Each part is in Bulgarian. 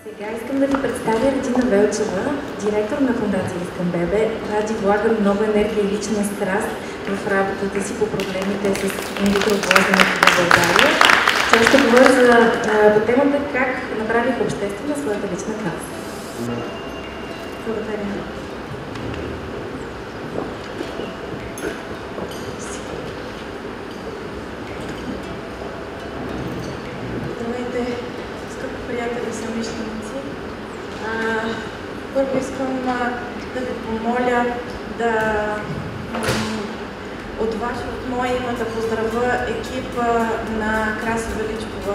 Сега искам да ви представя Редина Велчева, директор на фондация Искам Бебе. Ради влага много енергия и лична страст в работата си по проблемите с инвитро отглеждането в България. Тя ще говори по темата как направих обществена своята лична класа. Благодаря. Здравейте, скъпи приятели, съмишленици. Първо искам да ви помоля от ваше, от мое име да поздравя екипа на Краси Величкова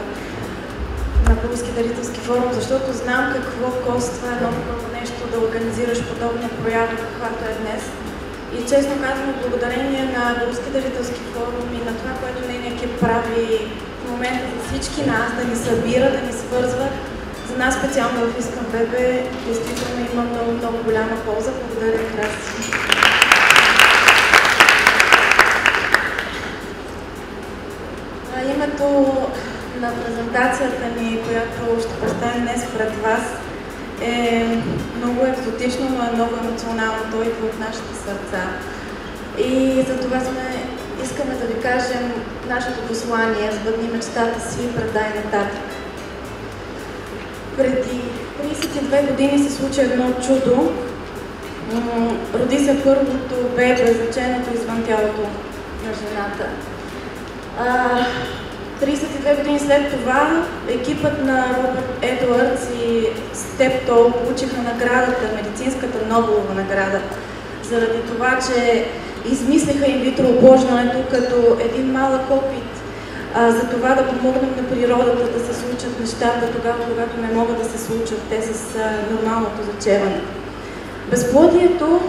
на Български дарителски форум, защото знам какво коства едно такова нещо да организираш подобна проява, каквато е днес. И честно казано, благодарение на Български дарителски форум и на това, което нейният екип прави в момента за всички нас, да ни събира, да ни свързва, за нас специално в Искам Бебе, действително има много, много голяма полза. Благодаря, Краси. Името на презентацията ни, която ще представим днес пред вас, е много екзотично, но е много емоционално. Той идва от нашите сърца. И за това искаме да ви кажем нашето послание: сбъдни мечтата си, предай нататък. Преди 32 години се случи едно чудо. Роди се първото бебе, заченато извън тялото на жената. 32 години след това екипът на Робърт Едуардс и Стептол получиха наградата, медицинската Нобелова награда, заради това, че измислиха инвитро оплождането като един малък опит за това да помогнем на природата да се случат нещата тогава, когато не могат да се случат те с нормалното зачеване. Безплодието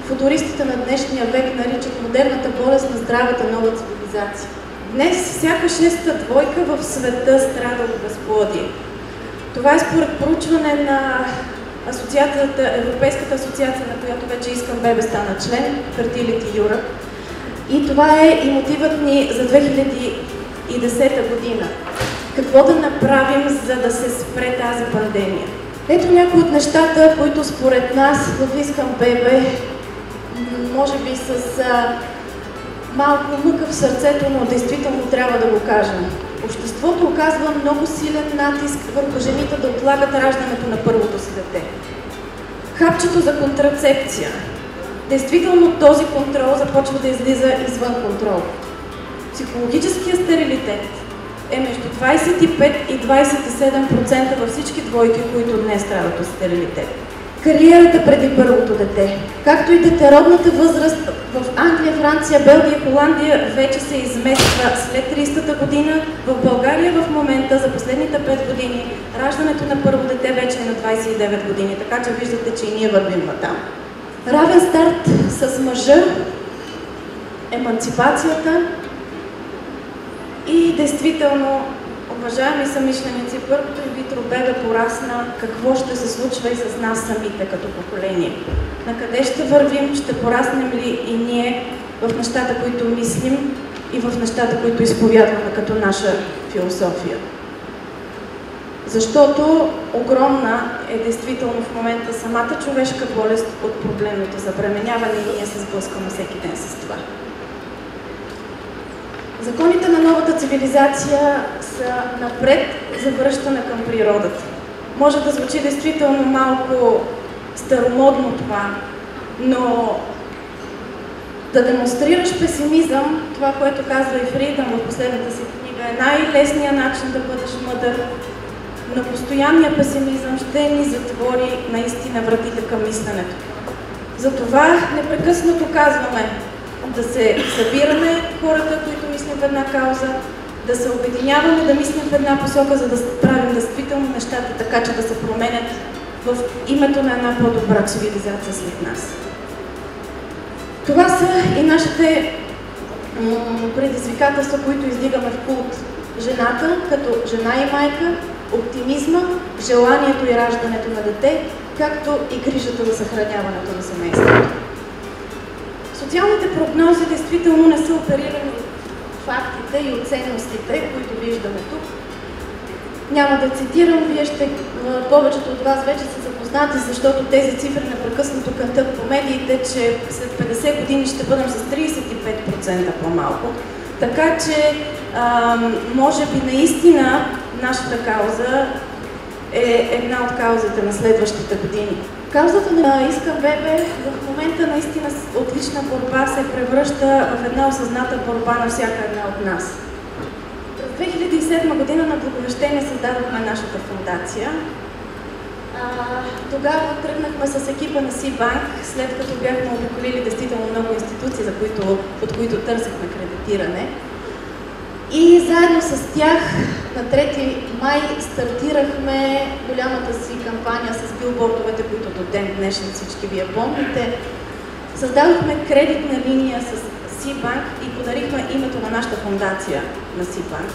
футуристите на днешния век наричат модерната болест на здравата нова цивилизация. Днес всяка шеста двойка в света страда от безплодие. Това е според проучване на Европейската асоциация, на която вече Искам Бебе стана член, Fertility Europe. И това е и мотивът ни за 2010 година. Какво да направим, за да се спре тази пандемия? Ето някои от нещата, които според нас в Искам Бебе, може би с малко мъка в сърцето, но действително трябва да го кажем. Обществото оказва много силен натиск върху жените да отлагат раждането на първото си дете. Хапчето за контрацепция. Действително този контрол започва да излиза извън контрол. Психологическия стерилитет е между 25 и 27% във всички двойки, които днес страдат от стерилитет. Кариерата преди първото дете, както и детеродната възраст в Англия, Франция, Белгия и Холандия вече се измества след 30-та година. В България в момента, за последните 5 години, раждането на първо дете вече е на 29 години, така че виждате, че и ние вървим натам. Равен старт с мъжа, еманципацията и действително, уважаеми съмишленици, първото инвитро бебе порасна. Какво ще се случва и с нас самите като поколение? На къде ще вървим? Ще пораснем ли и ние в нещата, които мислим и в нещата, които изповядваме като наша философия? Защото огромна е действително в момента самата човешка болест от проблемното забременяване и ние се сблъскваме всеки ден с това. Законите на новата цивилизация са напред за връщане към природата. Може да звучи действително малко старомодно това, но да демонстрираш песимизъм, това, което казва и Фридъм в последната си книга, е най-лесният начин да бъдеш мъдър, но постоянният песимизъм ще ни затвори наистина вратите към мисленето. Затова непрекъснато казваме да се събираме хората, които мислим в една кауза, да се обединяваме, да мислим в една посока, за да правим действително нещата така, че да се променят в името на една по-добра цивилизация след нас. Това са и нашите предизвикателства, които издигаме в култ. Жената като жена и майка, оптимизма, желанието и раждането на дете, както и грижата за съхраняването на семейството. Социалните прогнози действително не са оперирани от фактите и от ценностите, които виждаме тук. Няма да цитирам, повечето от вас вече са запознати, защото тези цифри непрекъснато кънтят по медиите, че след 50 години ще бъдем с 35% по-малко. Така че, може би наистина нашата кауза е една от каузите на следващите години. Каузата на Искам ББ в момента наистина отлична борба се превръща в една осъзната борба на всяка една от нас. През 2007 година на Благовещение създадохме нашата фондация. Тогава тръгнахме с екипа на Сибанк, след като бяхме обиколили действително много институции, от които търсихме кредитиране. И заедно с тях на 3 май стартирахме голямата си кампания с билбордовете, които до ден днешен всички вие помните. Създадохме кредитна линия с Сибанк и подарихме името на нашата фондация на Сибанк.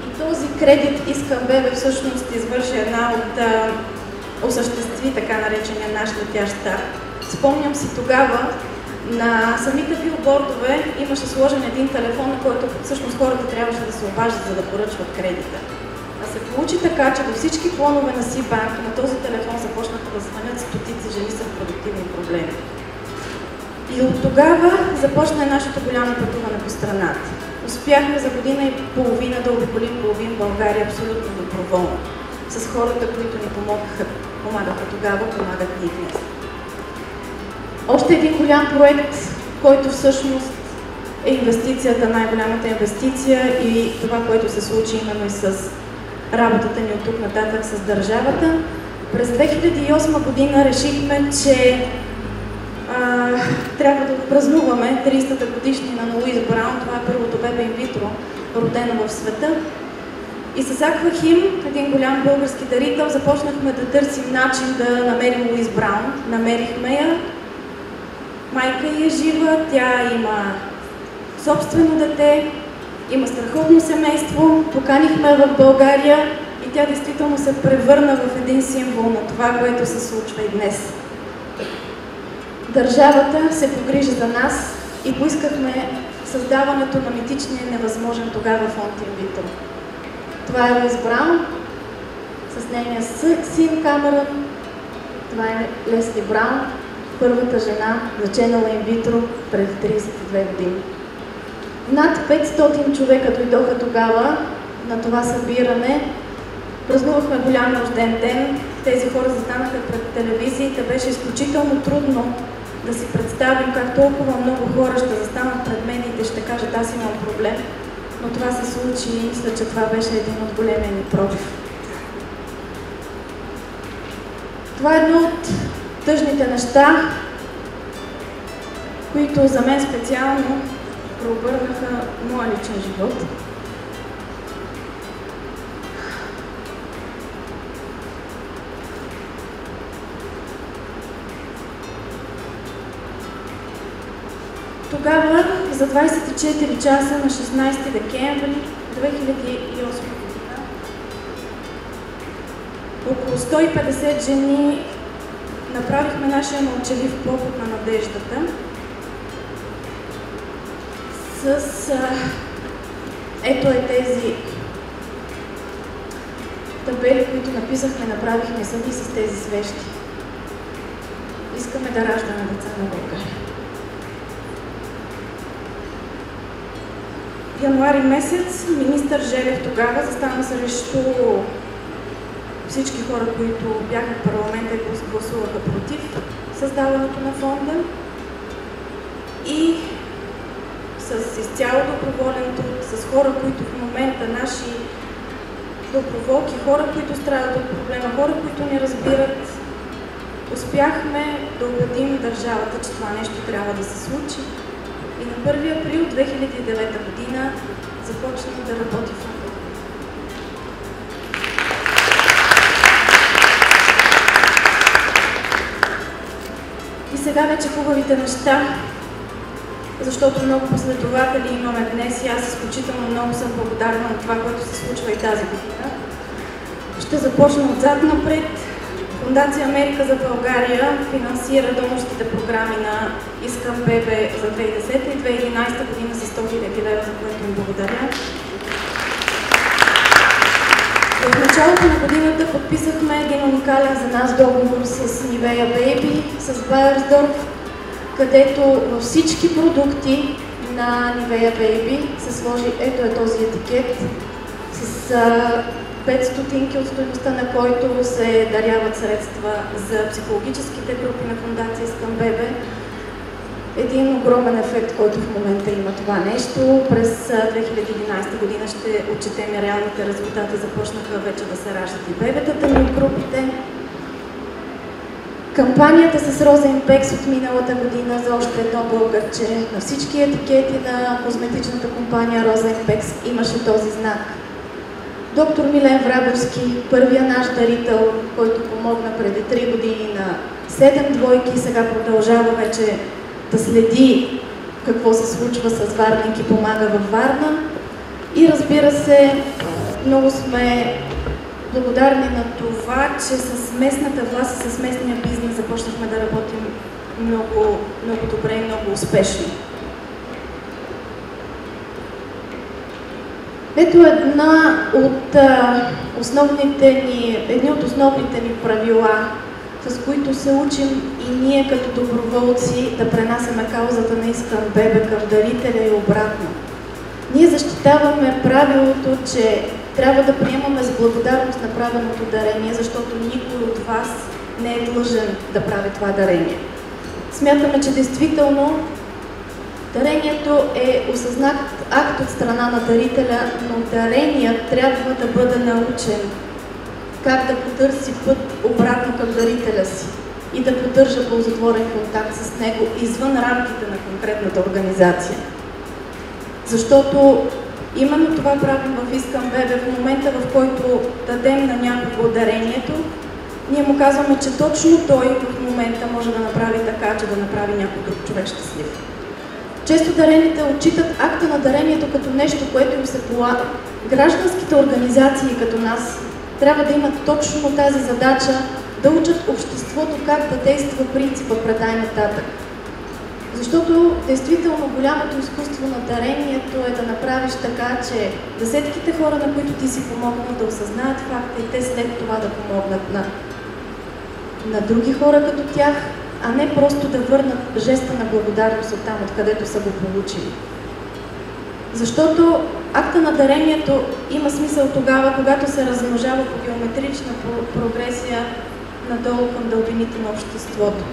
И този кредит Искам ББ всъщност извърши една от осъществи така наречения наш летящ старт. Спомням си тогава, на самите билбордове имаше сложен един телефон, на който всъщност хората трябваше да се обаждат, за да поръчват кредита. А се получи така, че до всички клонове на Сибанк на този телефон започнаха да звънят стотици жени с продуктивни проблеми. И от тогава започна нашето голямо пътуване по страната. Успяхме за година и половина да обиколим половин България абсолютно доброволно, с хората, които ни помагаха тогава, помагат ни днес. Още един голям проект, който всъщност е инвестицията, най-голямата инвестиция и това, което се случи именно и с работата ни от тук нататък с държавата. През 2008 година решихме, че трябва да отпразнуваме 30-та годишнина на Луис Браун. Това е първото бебе инвитро, родено в света. И с Аквахим, един голям български дарител, започнахме да търсим начин да намерим Луис Браун. Намерихме я. Майка ѝ е жива, тя има собствено дете, има страхотно семейство. Поканихме в България и тя действително се превърна в един символ на това, което се случва и днес. Държавата се погрижи за нас и поискахме създаването на митичния невъзможен тогава фонд инвитро. Това е Луис Браун с нейния син Камерън. Това е Лесли Браун, първата жена, заченала инвитро пред 32 години. Над 500 човека дойдоха тогава на това събиране. Празнувахме голям рожден ден. Тези хора застанаха пред телевизиите. Беше изключително трудно да си представим как толкова много хора ще застанат пред мен и ще кажат: аз имам проблем. Но това се случи и мисля, че това беше един от големия ни пробив. Това е едно от тъжните неща, които за мен специално преобърнаха моя личен живот. Тогава, за 24 часа на 16 декември 2008 година, около 150 жени направихме нашия мълчалив поход на надеждата с ето тези табели, които написахме, направихме сами с тези свещи. Искаме да раждаме деца на България. Януари месец министър Желев тогава застана срещу всички хора, които бяха в парламента и гласуваха против създаването на фонда, и с изцяло доброволен труд, с хора, които в момента наши доброволки, хора, които страдат от проблема, хора, които ни разбират, успяхме да убедим държавата, че това нещо трябва да се случи. И на 1 април 2009 година започна да работи фонда. И сега вече хубавите неща, защото много последователи имаме днес и аз изключително много съм благодарна на това, което се случва и тази година. Ще започна отзад напред. Фондация Америка за България финансира донорските програми на Искам ББ за 2010 и 2011 година с 100 000 лева, за което им благодаря. В началото на годината подписахме един уникален за нас договор с Nivea Baby, с Bayersdorf, където във всички продукти на Nivea Baby се сложи, ето е този етикет, с 5 стотинки от стойността на който се даряват средства за психологическите групи на фондация Искам Бебе. Един огромен ефект, който в момента има това нещо. През 2011 година ще отчетем реалните резултати. Започнаха вече да се раждат и бебетата ни от групите. Кампанията с Роза Импекс от миналата година за още едно българче. На всички етикети на козметичната компания Роза Импекс имаше този знак. Доктор Милен Врабовски, първия наш дарител, който помогна преди 3 години на 7 двойки, сега продължава вече да следи какво се случва с Варник и помага във Варна. И разбира се, много сме благодарни на това, че с местната власт и с местния бизнес започнахме да работим много добре и много успешно. Ето едни от основните ни правила, с които се учим и ние като доброволци да пренасяме каузата на Искам Бебе към дарителя и обратно. Ние защитаваме правилото, че трябва да приемаме с благодарност направеното дарение, защото никой от вас не е длъжен да прави това дарение. Смятаме, че действително дарението е осъзнат акт от страна на дарителя, но дареният трябва да бъде научен как да потърси път обратно към дарителя си и да поддържа ползотворен контакт с него извън рамките на конкретната организация. Защото именно това правим в Искам Бебе. В момента, в който дадем на някого дарението, ние му казваме, че точно той в момента може да направи така, че да направи някой друг човек щастлив. Често дарените отчитат акта на дарението като нещо, което им се полага. Гражданските организации като нас трябва да имат точно тази задача да учат обществото как да действа принципа предай нататък. Защото действително голямото изкуство на дарението е да направиш така, че десетките хора, на които ти си помогнал, да осъзнаят факта и те след това да помогнат на други хора като тях, а не просто да върнат жеста на благодарност от там, откъдето са го получили. Защото акта на дарението има смисъл тогава, когато се размножава по геометрична прогресия надолу към дълбините на обществото.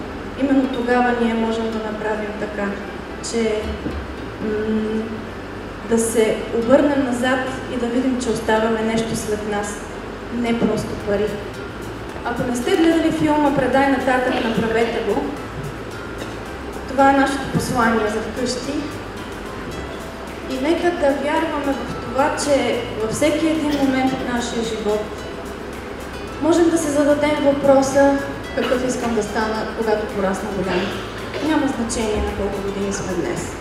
Именно тогава ние можем да направим така, че да се обърнем назад и да видим, че оставаме нещо след нас, не просто пари. Ако не сте гледали филма "Предай нататък", направете го. Това е нашето послание за вкъщи. И нека да вярваме в това, че във всеки един момент от нашия живот можем да се зададем въпроса какъв искам да стана, когато порасна голям. Няма значение на колко години сме днес.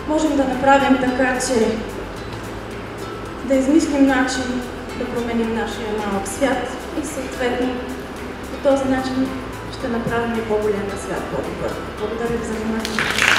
Можем да направим така, че да измислим начин да променим нашия малък свят и съответно по този начин ще направим и по-големия свят по-добър. Благодаря ви за вниманието.